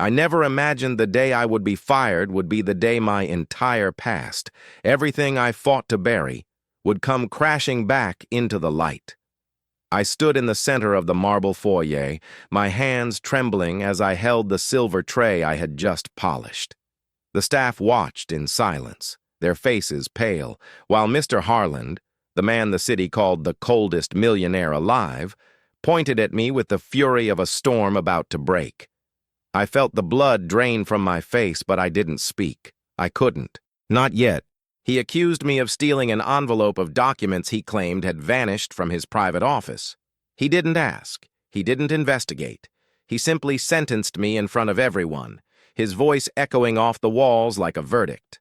I never imagined the day I would be fired would be the day my entire past, everything I fought to bury, would come crashing back into the light. I stood in the center of the marble foyer, my hands trembling as I held the silver tray I had just polished. The staff watched in silence, their faces pale, while Mr. Harland, the man the city called the coldest millionaire alive, pointed at me with the fury of a storm about to break. I felt the blood drain from my face, but I didn't speak. I couldn't. Not yet. He accused me of stealing an envelope of documents he claimed had vanished from his private office. He didn't ask. He didn't investigate. He simply sentenced me in front of everyone, his voice echoing off the walls like a verdict.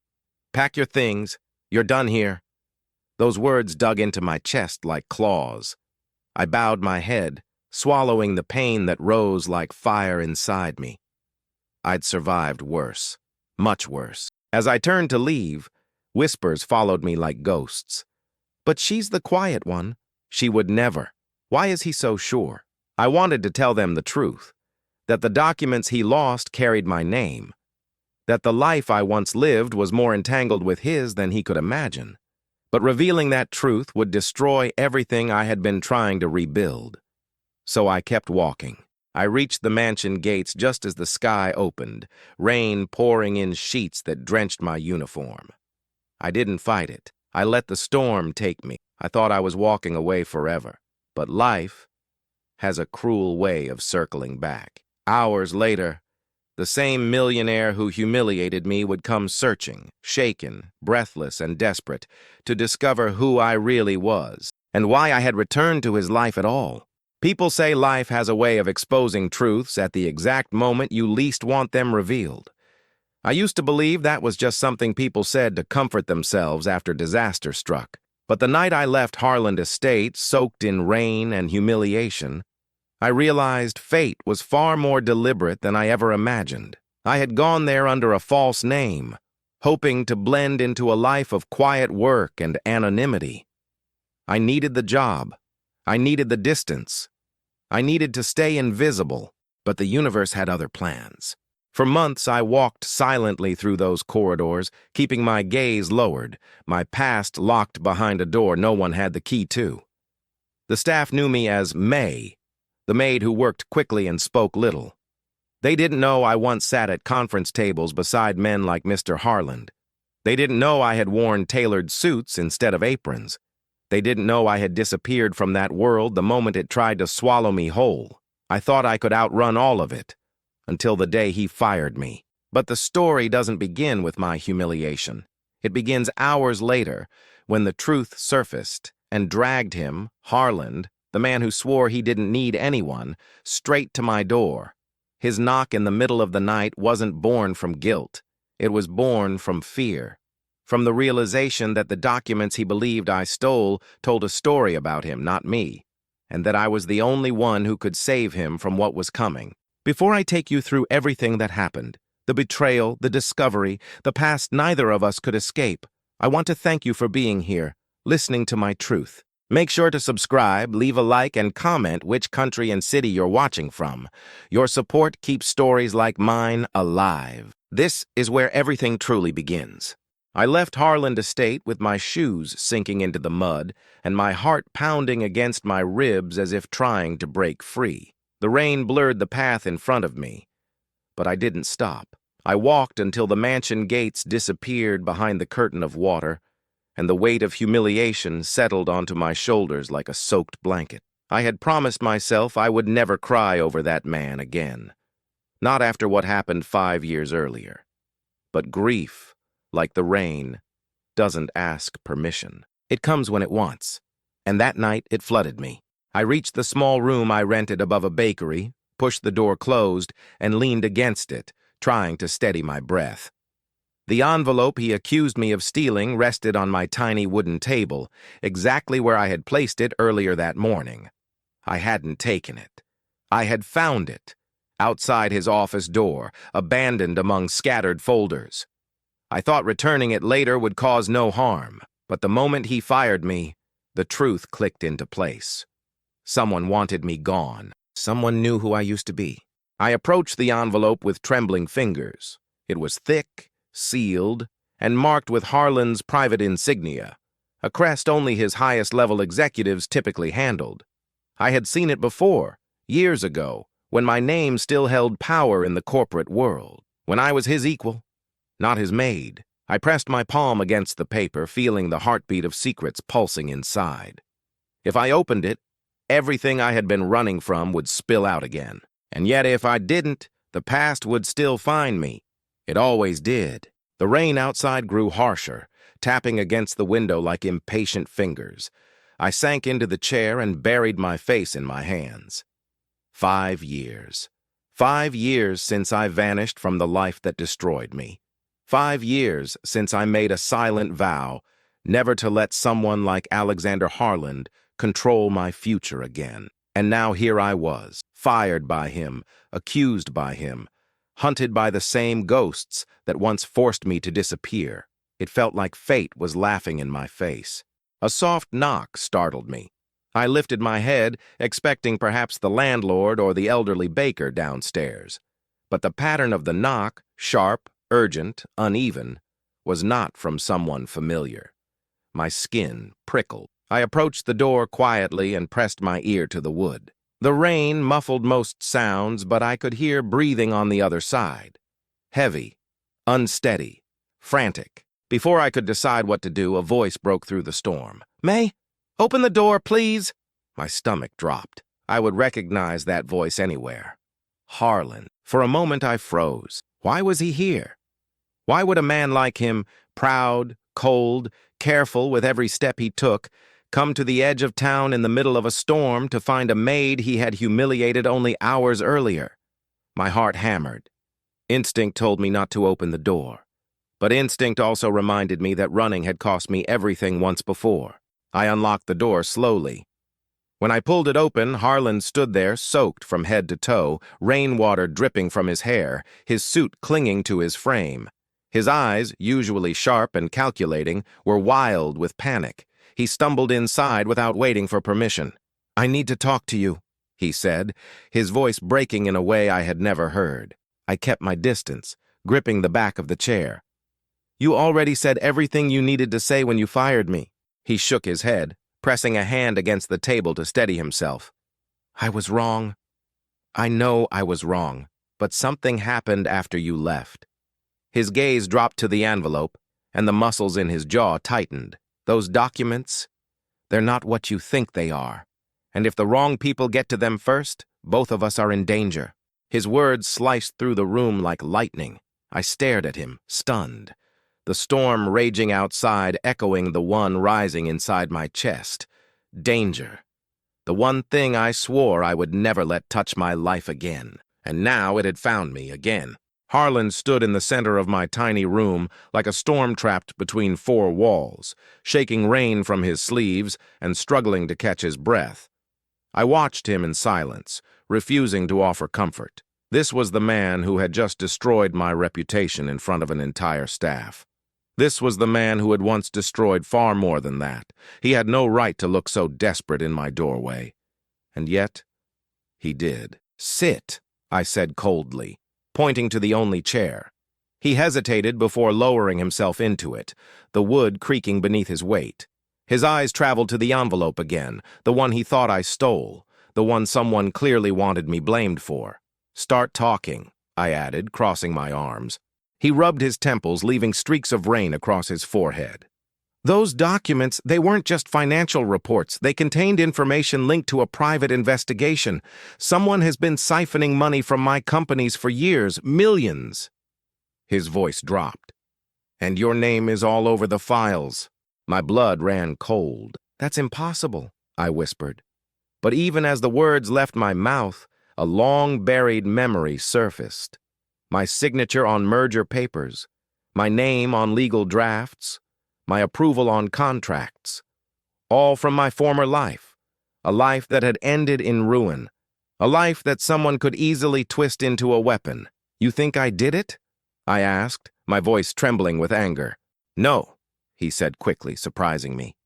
"Pack your things. You're done here." Those words dug into my chest like claws. I bowed my head, swallowing the pain that rose like fire inside me. I'd survived worse, much worse. As I turned to leave, whispers followed me like ghosts. "But she's the quiet one. She would never. Why is he so sure?" I wanted to tell them the truth, that the documents he lost carried my name, that the life I once lived was more entangled with his than he could imagine. But revealing that truth would destroy everything I had been trying to rebuild. So I kept walking. I reached the mansion gates just as the sky opened, rain pouring in sheets that drenched my uniform. I didn't fight it. I let the storm take me. I thought I was walking away forever. But life has a cruel way of circling back. Hours later, the same millionaire who humiliated me would come searching, shaken, breathless, and desperate, to discover who I really was, and why I had returned to his life at all. People say life has a way of exposing truths at the exact moment you least want them revealed. I used to believe that was just something people said to comfort themselves after disaster struck. But the night I left Harland Estate, soaked in rain and humiliation, I realized fate was far more deliberate than I ever imagined. I had gone there under a false name, hoping to blend into a life of quiet work and anonymity. I needed the job. I needed the distance. I needed to stay invisible, but the universe had other plans. For months, I walked silently through those corridors, keeping my gaze lowered, my past locked behind a door no one had the key to. The staff knew me as May, the maid who worked quickly and spoke little. They didn't know I once sat at conference tables beside men like Mr. Harland. They didn't know I had worn tailored suits instead of aprons. They didn't know I had disappeared from that world the moment it tried to swallow me whole. I thought I could outrun all of it, until the day he fired me. But the story doesn't begin with my humiliation. It begins hours later, when the truth surfaced and dragged him, Harland, the man who swore he didn't need anyone, straight to my door. His knock in the middle of the night wasn't born from guilt. It was born from fear, from the realization that the documents he believed I stole told a story about him, not me, and that I was the only one who could save him from what was coming. Before I take you through everything that happened, the betrayal, the discovery, the past neither of us could escape, I want to thank you for being here, listening to my truth. Make sure to subscribe, leave a like, and comment which country and city you're watching from. Your support keeps stories like mine alive. This is where everything truly begins. I left Harland Estate with my shoes sinking into the mud and my heart pounding against my ribs as if trying to break free. The rain blurred the path in front of me, but I didn't stop. I walked until the mansion gates disappeared behind the curtain of water, and the weight of humiliation settled onto my shoulders like a soaked blanket. I had promised myself I would never cry over that man again. Not after what happened 5 years earlier. But grief, like the rain, doesn't ask permission. It comes when it wants. And that night, it flooded me. I reached the small room I rented above a bakery, pushed the door closed, and leaned against it, trying to steady my breath. The envelope he accused me of stealing rested on my tiny wooden table, exactly where I had placed it earlier that morning. I hadn't taken it. I had found it, outside his office door, abandoned among scattered folders. I thought returning it later would cause no harm, but the moment he fired me, the truth clicked into place. Someone wanted me gone. Someone knew who I used to be. I approached the envelope with trembling fingers. It was thick, sealed, and marked with Harlan's private insignia, a crest only his highest-level executives typically handled. I had seen it before, years ago, when my name still held power in the corporate world, when I was his equal, not his maid. I pressed my palm against the paper, feeling the heartbeat of secrets pulsing inside. If I opened it, everything I had been running from would spill out again. And yet if I didn't, the past would still find me. It always did. The rain outside grew harsher, tapping against the window like impatient fingers. I sank into the chair and buried my face in my hands. 5 years. 5 years since I vanished from the life that destroyed me. 5 years since I made a silent vow never to let someone like Alexander Harlan control my future again. And now here I was, fired by him, accused by him, hunted by the same ghosts that once forced me to disappear. It felt like fate was laughing in my face. A soft knock startled me. I lifted my head, expecting perhaps the landlord or the elderly baker downstairs. But the pattern of the knock, sharp, urgent, uneven, was not from someone familiar. My skin prickled. I approached the door quietly and pressed my ear to the wood. The rain muffled most sounds, but I could hear breathing on the other side. Heavy, unsteady, frantic. Before I could decide what to do, a voice broke through the storm. "May, open the door, please." My stomach dropped. I would recognize that voice anywhere. Harlan. For a moment I froze. Why was he here? Why would a man like him, proud, cold, careful with every step he took, come to the edge of town in the middle of a storm to find a maid he had humiliated only hours earlier? My heart hammered. Instinct told me not to open the door. But instinct also reminded me that running had cost me everything once before. I unlocked the door slowly. When I pulled it open, Harlan stood there, soaked from head to toe, rainwater dripping from his hair, his suit clinging to his frame. His eyes, usually sharp and calculating, were wild with panic. He stumbled inside without waiting for permission. "I need to talk to you," he said, his voice breaking in a way I had never heard. I kept my distance, gripping the back of the chair. "You already said everything you needed to say when you fired me." He shook his head, pressing a hand against the table to steady himself. "I was wrong. I know I was wrong, but something happened after you left." His gaze dropped to the envelope, and the muscles in his jaw tightened. "Those documents, they're not what you think they are. And if the wrong people get to them first, both of us are in danger." His words sliced through the room like lightning. I stared at him, stunned. The storm raging outside echoing the one rising inside my chest. Danger. The one thing I swore I would never let touch my life again. And now it had found me again. Harlan stood in the center of my tiny room like a storm trapped between 4 walls, shaking rain from his sleeves and struggling to catch his breath. I watched him in silence, refusing to offer comfort. This was the man who had just destroyed my reputation in front of an entire staff. This was the man who had once destroyed far more than that. He had no right to look so desperate in my doorway. And yet, he did. "Sit," I said coldly, pointing to the only chair. He hesitated before lowering himself into it, the wood creaking beneath his weight. His eyes traveled to the envelope again, the one he thought I stole, the one someone clearly wanted me blamed for. "Start talking," I added, crossing my arms. He rubbed his temples, leaving streaks of rain across his forehead. "Those documents, they weren't just financial reports. They contained information linked to a private investigation. Someone has been siphoning money from my companies for years, millions." His voice dropped. "And your name is all over the files." My blood ran cold. "That's impossible," I whispered. But even as the words left my mouth, a long-buried memory surfaced. My signature on merger papers, my name on legal drafts, my approval on contracts, all from my former life, a life that had ended in ruin, a life that someone could easily twist into a weapon. "You think I did it?" I asked, my voice trembling with anger. "No," he said quickly, surprising me.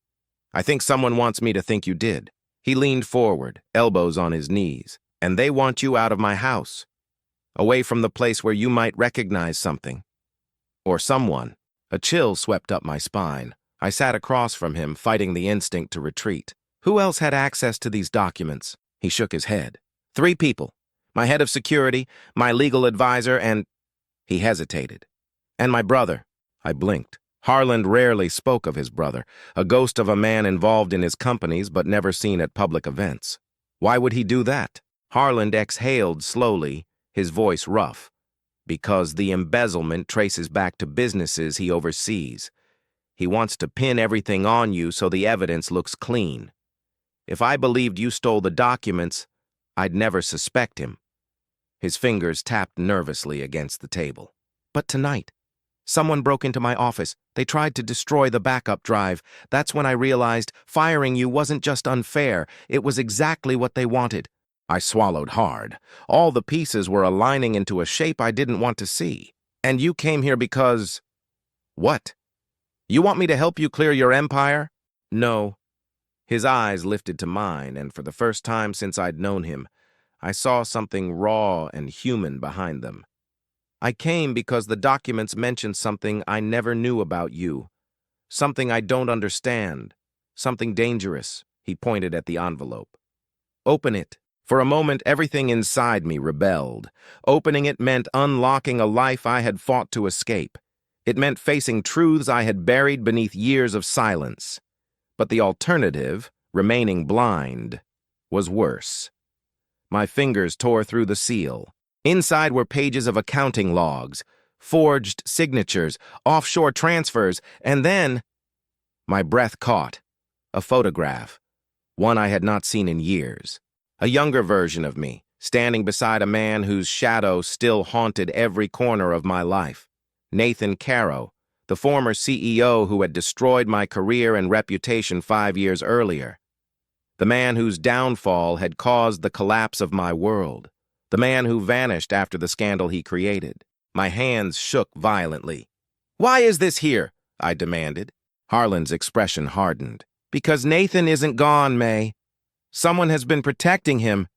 "I think someone wants me to think you did." He leaned forward, elbows on his knees. "And they want you out of my house." away from the place where you might recognize something. Or someone. A chill swept up my spine. I sat across from him, fighting the instinct to retreat. Who else had access to these documents? He shook his head. 3 people. My head of security, my legal advisor, and... He hesitated. And my brother. I blinked. Harland rarely spoke of his brother, a ghost of a man involved in his companies but never seen at public events. Why would he do that? Harland exhaled slowly, his voice rough. Because the embezzlement traces back to businesses he oversees. He wants to pin everything on you so the evidence looks clean. If I believed you stole the documents, I'd never suspect him. His fingers tapped nervously against the table. But tonight, someone broke into my office. They tried to destroy the backup drive. That's when I realized firing you wasn't just unfair, it was exactly what they wanted. I swallowed hard. All the pieces were aligning into a shape I didn't want to see. And you came here because... What? You want me to help you clear your empire? No. His eyes lifted to mine, and for the first time since I'd known him, I saw something raw and human behind them. I came because the documents mentioned something I never knew about you. Something I don't understand. Something dangerous. He pointed at the envelope. Open it. For a moment, everything inside me rebelled. Opening it meant unlocking a life I had fought to escape. It meant facing truths I had buried beneath years of silence. But the alternative, remaining blind, was worse. My fingers tore through the seal. Inside were pages of accounting logs, forged signatures, offshore transfers, and then... My breath caught. A photograph. One I had not seen in years. A younger version of me, standing beside a man whose shadow still haunted every corner of my life. Nathan Caro, the former CEO who had destroyed my career and reputation 5 years earlier. The man whose downfall had caused the collapse of my world. The man who vanished after the scandal he created. My hands shook violently. "Why is this here?" I demanded. Harland's expression hardened. "Because Nathan isn't gone, May. Someone has been protecting him,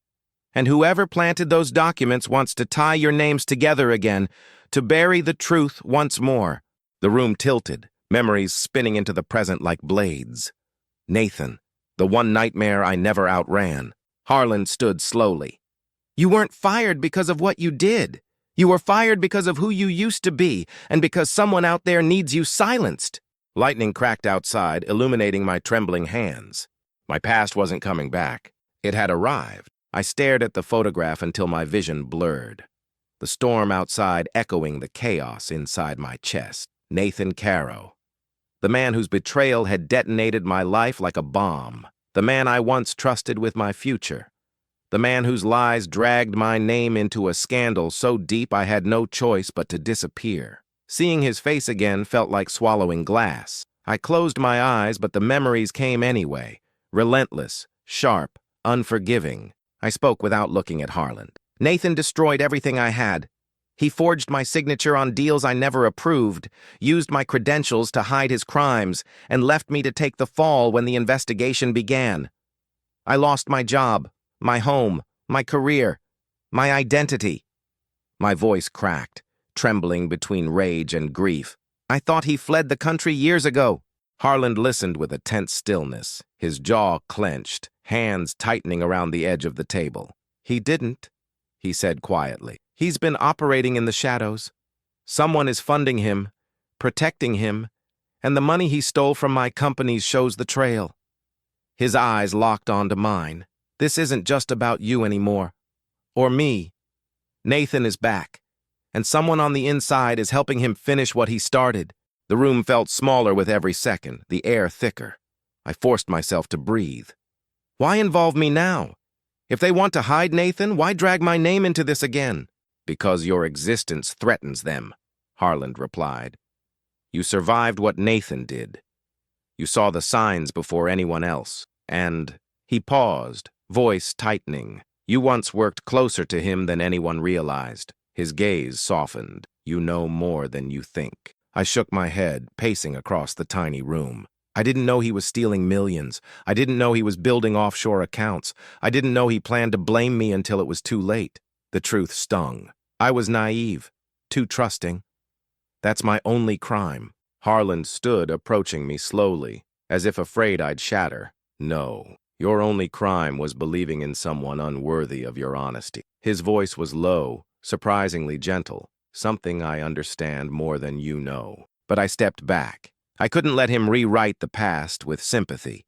and whoever planted those documents wants to tie your names together again, to bury the truth once more." The room tilted, memories spinning into the present like blades. Nathan, the one nightmare I never outran. Harland stood slowly. "You weren't fired because of what you did. You were fired because of who you used to be, and because someone out there needs you silenced." Lightning cracked outside, illuminating my trembling hands. My past wasn't coming back. It had arrived. I stared at the photograph until my vision blurred. The storm outside echoing the chaos inside my chest. Nathan Caro. The man whose betrayal had detonated my life like a bomb. The man I once trusted with my future. The man whose lies dragged my name into a scandal so deep I had no choice but to disappear. Seeing his face again felt like swallowing glass. I closed my eyes, but the memories came anyway. Relentless, sharp, unforgiving. I spoke without looking at Harland. Nathan destroyed everything I had. He forged my signature on deals I never approved, used my credentials to hide his crimes, and left me to take the fall when the investigation began. I lost my job, my home, my career, my identity. My voice cracked, trembling between rage and grief. I thought he fled the country years ago. Harland listened with a tense stillness, his jaw clenched, hands tightening around the edge of the table. "He didn't," he said quietly. "He's been operating in the shadows. Someone is funding him, protecting him, and the money he stole from my companies shows the trail." His eyes locked onto mine. "This isn't just about you anymore. Or me. Nathan is back, and someone on the inside is helping him finish what he started." The room felt smaller with every second, the air thicker. I forced myself to breathe. Why involve me now? If they want to hide Nathan, why drag my name into this again? "Because your existence threatens them," Harland replied. "You survived what Nathan did. You saw the signs before anyone else, and..." He paused, voice tightening. "You once worked closer to him than anyone realized." His gaze softened. "You know more than you think." I shook my head, pacing across the tiny room. I didn't know he was stealing millions. I didn't know he was building offshore accounts. I didn't know he planned to blame me until it was too late. The truth stung. I was naive, too trusting. That's my only crime. Harlan stood, approaching me slowly, as if afraid I'd shatter. No, your only crime was believing in someone unworthy of your honesty. His voice was low, surprisingly gentle, something I understand more than you know. But I stepped back. I couldn't let him rewrite the past with sympathy,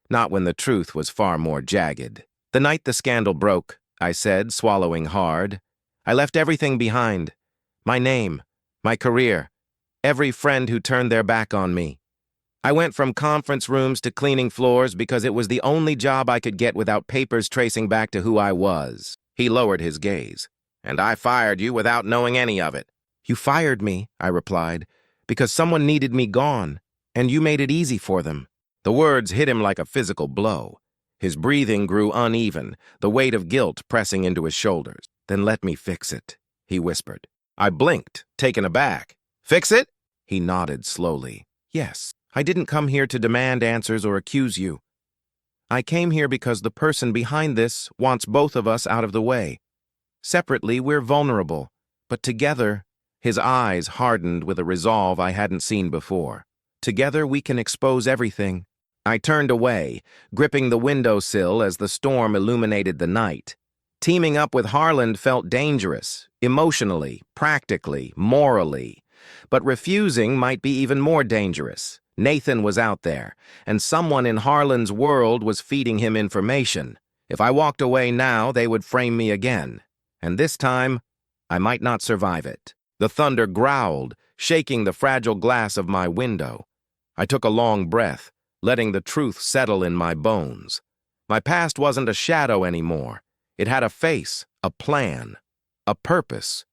not when the truth was far more jagged. The night the scandal broke, I said, swallowing hard, I left everything behind. My name, my career, every friend who turned their back on me. I went from conference rooms to cleaning floors because it was the only job I could get without papers tracing back to who I was. He lowered his gaze. And I fired you without knowing any of it. You fired me, I replied, because someone needed me gone, and you made it easy for them. The words hit him like a physical blow. His breathing grew uneven, the weight of guilt pressing into his shoulders. Then let me fix it, he whispered. I blinked, taken aback. Fix it? He nodded slowly. Yes, I didn't come here to demand answers or accuse you. I came here because the person behind this wants both of us out of the way. Separately, we're vulnerable, but together, his eyes hardened with a resolve I hadn't seen before. Together, we can expose everything. I turned away, gripping the windowsill as the storm illuminated the night. Teaming up with Harlan felt dangerous, emotionally, practically, morally. But refusing might be even more dangerous. Nathan was out there, and someone in Harlan's world was feeding him information. If I walked away now, they would frame me again. And this time, I might not survive it. The thunder growled, shaking the fragile glass of my window. I took a long breath, letting the truth settle in my bones. My past wasn't a shadow anymore. It had a face, a plan, a purpose,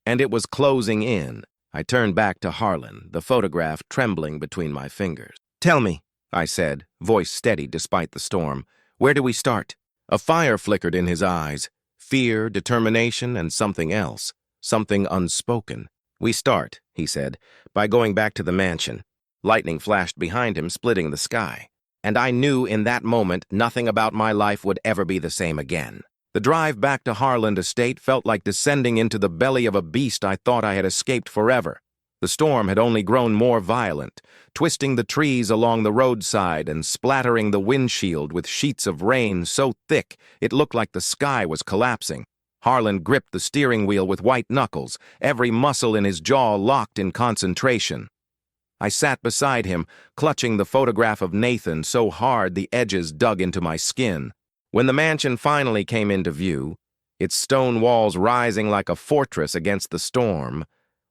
and it was closing in. I turned back to Harlan, the photograph trembling between my fingers. Tell me, I said, voice steady despite the storm, where do we start? A fire flickered in his eyes, fear, determination, and something else, something unspoken. We start, he said, by going back to the mansion. Lightning flashed behind him, splitting the sky. And I knew in that moment nothing about my life would ever be the same again. The drive back to Harlan Estate felt like descending into the belly of a beast I thought I had escaped forever. The storm had only grown more violent, twisting the trees along the roadside and splattering the windshield with sheets of rain so thick it looked like the sky was collapsing. Harlan gripped the steering wheel with white knuckles, every muscle in his jaw locked in concentration. I sat beside him, clutching the photograph of Nathan so hard the edges dug into my skin. When the mansion finally came into view, its stone walls rising like a fortress against the storm,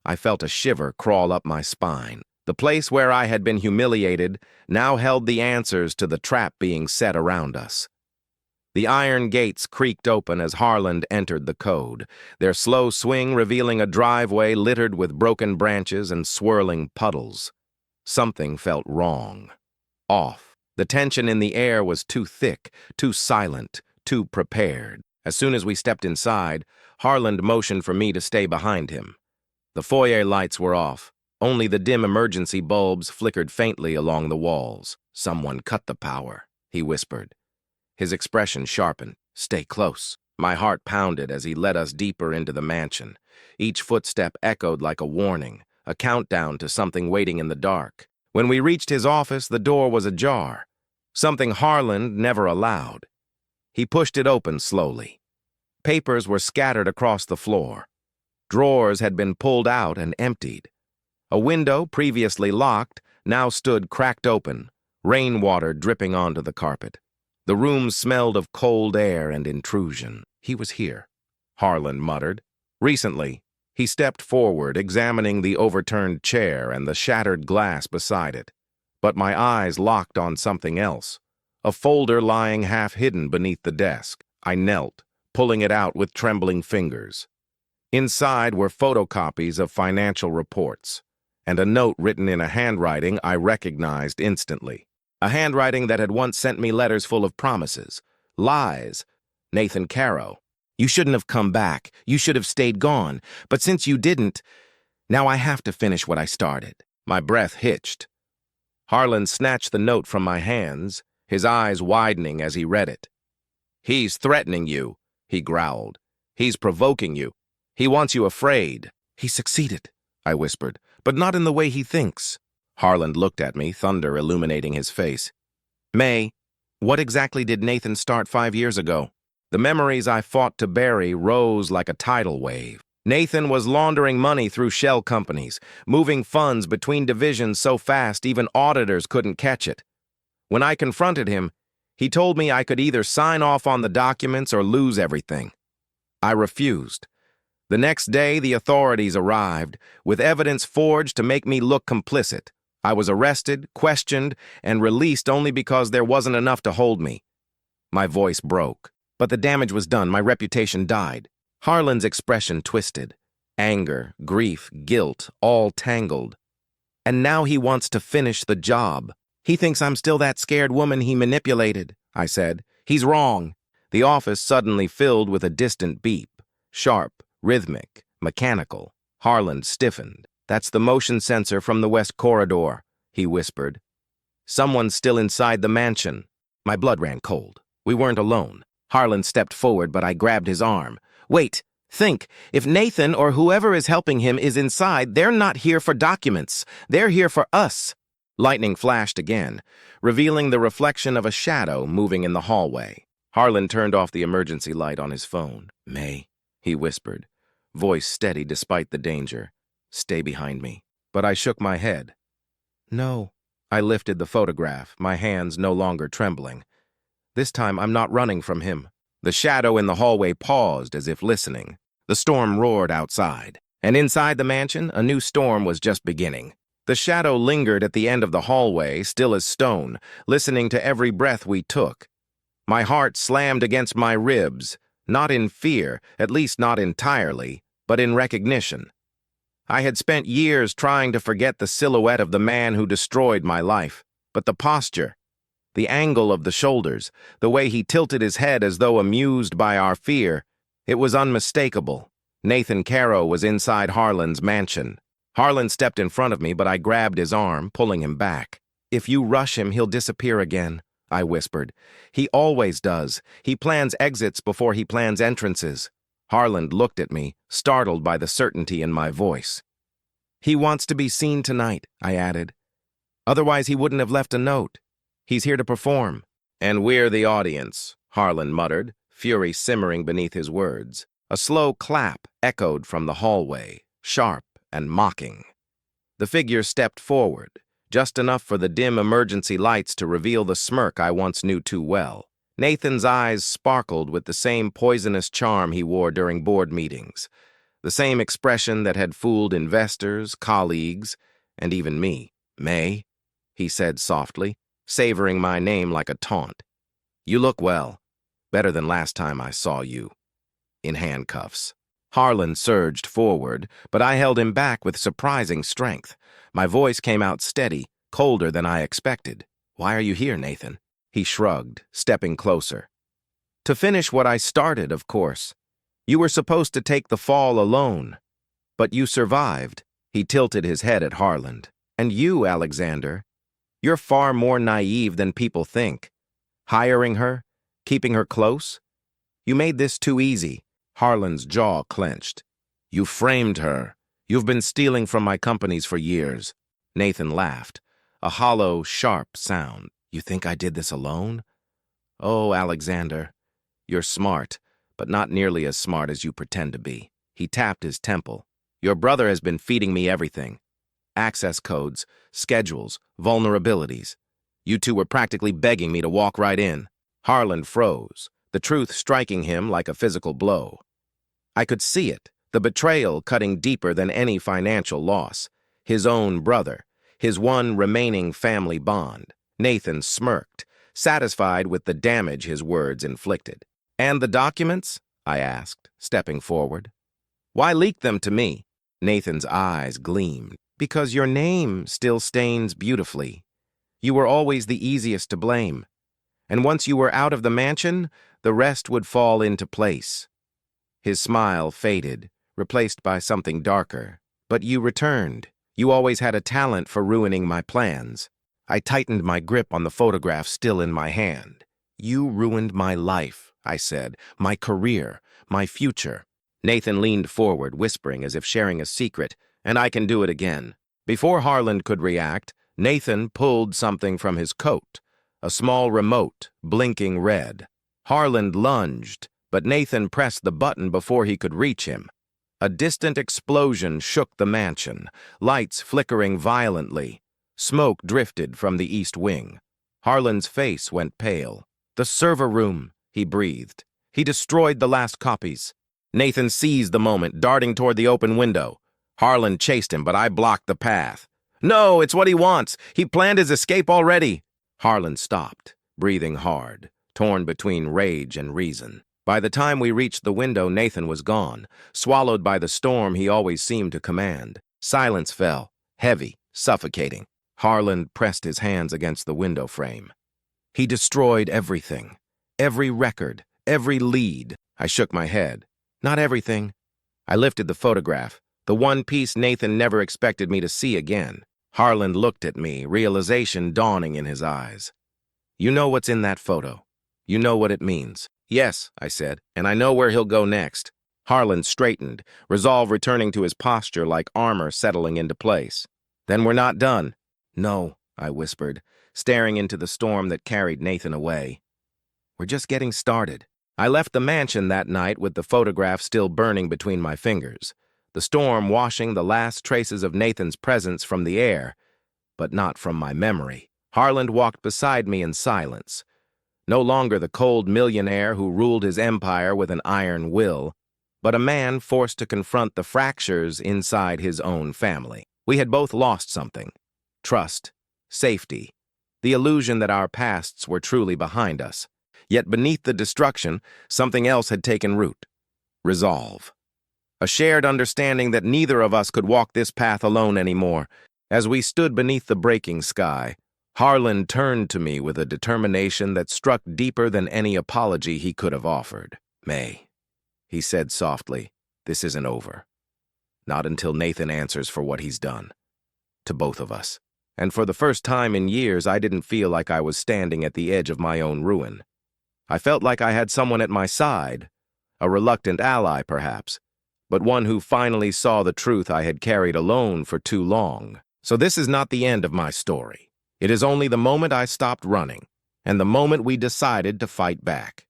I felt a shiver crawl up my spine. The place where I had been humiliated now held the answers to the trap being set around us. The iron gates creaked open as Harlan entered the code, their slow swing revealing a driveway littered with broken branches and swirling puddles. Something felt wrong, off. The tension in the air was too thick, too silent, too prepared. As soon as we stepped inside, Harlan motioned for me to stay behind him. The foyer lights were off. Only the dim emergency bulbs flickered faintly along the walls. Someone cut the power, he whispered. His expression sharpened. Stay close. My heart pounded as he led us deeper into the mansion. Each footstep echoed like a warning, a countdown to something waiting in the dark. When we reached his office, the door was ajar, something Harlan never allowed. He pushed it open slowly. Papers were scattered across the floor. Drawers had been pulled out and emptied. A window, previously locked, now stood cracked open, rainwater dripping onto the carpet. The room smelled of cold air and intrusion. He was here, Harlan muttered. Recently. He stepped forward, examining the overturned chair and the shattered glass beside it. But my eyes locked on something else, a folder lying half-hidden beneath the desk. I knelt, pulling it out with trembling fingers. Inside were photocopies of financial reports, and a note written in a handwriting I recognized instantly. A handwriting that had once sent me letters full of promises, lies. Nathan Caro. You shouldn't have come back. You should have stayed gone. But since you didn't, now I have to finish what I started. My breath hitched. Harlan snatched the note from my hands, his eyes widening as he read it. He's threatening you, he growled. He's provoking you. He wants you afraid. He succeeded, I whispered, but not in the way he thinks. Harland looked at me, thunder illuminating his face. May, what exactly did Nathan start 5 years ago? The memories I fought to bury rose like a tidal wave. Nathan was laundering money through shell companies, moving funds between divisions so fast even auditors couldn't catch it. When I confronted him, he told me I could either sign off on the documents or lose everything. I refused. The next day, the authorities arrived, with evidence forged to make me look complicit. I was arrested, questioned, and released only because there wasn't enough to hold me. My voice broke. But the damage was done, my reputation died. Harland's expression twisted. Anger, grief, guilt, all tangled. And now he wants to finish the job. He thinks I'm still that scared woman he manipulated, I said. He's wrong. The office suddenly filled with a distant beep. Sharp, rhythmic, mechanical. Harland stiffened. That's the motion sensor from the West Corridor, he whispered. Someone's still inside the mansion. My blood ran cold. We weren't alone. Harland stepped forward, but I grabbed his arm. Wait, think. If Nathan or whoever is helping him is inside, they're not here for documents. They're here for us. Lightning flashed again, revealing the reflection of a shadow moving in the hallway. Harland turned off the emergency light on his phone. May, he whispered, voice steady despite the danger. Stay behind me. But I shook my head. No. I lifted the photograph, my hands no longer trembling. This time I'm not running from him. The shadow in the hallway paused as if listening. The storm roared outside, and inside the mansion, a new storm was just beginning. The shadow lingered at the end of the hallway, still as stone, listening to every breath we took. My heart slammed against my ribs, not in fear, at least not entirely, but in recognition. I had spent years trying to forget the silhouette of the man who destroyed my life, but the posture, the angle of the shoulders, the way he tilted his head as though amused by our fear, it was unmistakable. Nathan Caro was inside Harland's mansion. Harland stepped in front of me, but I grabbed his arm, pulling him back. If you rush him, he'll disappear again, I whispered. He always does. He plans exits before he plans entrances. Harland looked at me, startled by the certainty in my voice. He wants to be seen tonight, I added. Otherwise, he wouldn't have left a note. He's here to perform. And we're the audience, Harland muttered, fury simmering beneath his words. A slow clap echoed from the hallway, sharp and mocking. The figure stepped forward, just enough for the dim emergency lights to reveal the smirk I once knew too well. Nathan's eyes sparkled with the same poisonous charm he wore during board meetings, the same expression that had fooled investors, colleagues, and even me. May, he said softly, savoring my name like a taunt. You look well, better than last time I saw you. In handcuffs. Harland surged forward, but I held him back with surprising strength. My voice came out steady, colder than I expected. Why are you here, Nathan? He shrugged, stepping closer. To finish what I started, of course. You were supposed to take the fall alone. But you survived. He tilted his head at Harland. And you, Alexander, you're far more naive than people think. Hiring her, keeping her close? You made this too easy. Harland's jaw clenched. You framed her. You've been stealing from my companies for years. Nathan laughed, a hollow, sharp sound. You think I did this alone? Oh, Alexander, you're smart, but not nearly as smart as you pretend to be. He tapped his temple. Your brother has been feeding me everything. Access codes, schedules, vulnerabilities. You two were practically begging me to walk right in. Harland froze, the truth striking him like a physical blow. I could see it, the betrayal cutting deeper than any financial loss. His own brother, his one remaining family bond. Nathan smirked, satisfied with the damage his words inflicted. And the documents? I asked, stepping forward. Why leak them to me? Nathan's eyes gleamed. Because your name still stains beautifully. You were always the easiest to blame. And once you were out of the mansion, the rest would fall into place. His smile faded, replaced by something darker. But you returned. You always had a talent for ruining my plans. I tightened my grip on the photograph still in my hand. You ruined my life, I said, my career, my future. Nathan leaned forward, whispering as if sharing a secret, and I can do it again. Before Harland could react, Nathan pulled something from his coat, a small remote, blinking red. Harland lunged, but Nathan pressed the button before he could reach him. A distant explosion shook the mansion, lights flickering violently. Smoke drifted from the east wing. Harland's face went pale. "The server room," he breathed. "He destroyed the last copies." Nathan seized the moment, darting toward the open window. Harland chased him, but I blocked the path. "No, it's what he wants. He planned his escape already." Harland stopped, breathing hard, torn between rage and reason. By the time we reached the window, Nathan was gone, swallowed by the storm he always seemed to command. Silence fell, heavy, suffocating. Harland pressed his hands against the window frame. "He destroyed everything. Every record, every lead." I shook my head. "Not everything." I lifted the photograph, the one piece Nathan never expected me to see again. Harland looked at me, realization dawning in his eyes. "You know what's in that photo. You know what it means." "Yes," I said, "and I know where he'll go next." Harland straightened, resolve returning to his posture like armor settling into place. "Then we're not done." "No," I whispered, staring into the storm that carried Nathan away. "We're just getting started." I left the mansion that night with the photograph still burning between my fingers, the storm washing the last traces of Nathan's presence from the air, but not from my memory. Harland walked beside me in silence, no longer the cold millionaire who ruled his empire with an iron will, but a man forced to confront the fractures inside his own family. We had both lost something: trust, safety, the illusion that our pasts were truly behind us. Yet beneath the destruction, something else had taken root: resolve. A shared understanding that neither of us could walk this path alone anymore. As we stood beneath the breaking sky, Harland turned to me with a determination that struck deeper than any apology he could have offered. "May," he said softly, "this isn't over. Not until Nathan answers for what he's done. To both of us." And for the first time in years, I didn't feel like I was standing at the edge of my own ruin. I felt like I had someone at my side, a reluctant ally perhaps, but one who finally saw the truth I had carried alone for too long. So this is not the end of my story. It is only the moment I stopped running, and the moment we decided to fight back.